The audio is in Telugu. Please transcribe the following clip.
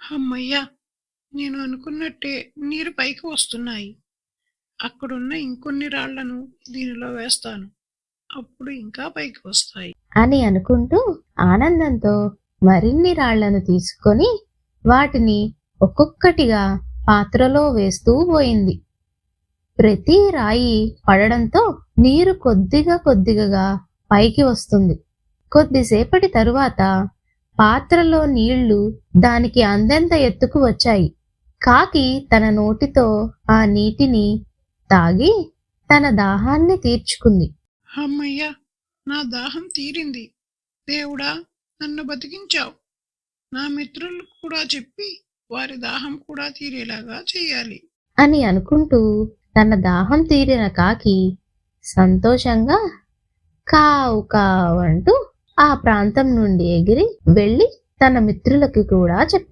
హమ్మయ్య! నేను అనుకున్నట్టే నీరు పైకి వస్తున్నాయి. అక్కడున్న ఇంకొన్ని రాళ్లను దీనిలో వేస్తాను. అప్పుడు ఇంకా పైకి వస్తాయి అని అనుకుంటూ ఆనందంతో మరిన్ని రాళ్లను తీసుకొని వాటిని ఒక్కొక్కటిగా పాత్రలో వేస్తూ పోయింది. ప్రతి రాయి పడడంతో నీరు కొద్దిగా పైకి వస్తుంది. కొద్దిసేపటి తరువాత పాత్రలో నీళ్లు దానికి అందంత ఎత్తుకు వచ్చాయి. కాకి తన నోటితో ఆ నీటిని తాగి తన దాహాన్ని తీర్చుకుంది. హమ్మయ్య! నా దాహం తీరింది. దేవుడా, నన్ను బతికించావు. నా మిత్రులకు కూడా చెప్పి వారి దాహం కూడా తీరేలాగా చెయ్యాలి అని అనుకుంటూ తన దాహం తీరిన కాకి సంతోషంగా కావు కావు అంటూ ఆ ప్రాంతం నుండి ఎగిరి వెళ్ళి తన మిత్రులకి కూడా చెప్పింది.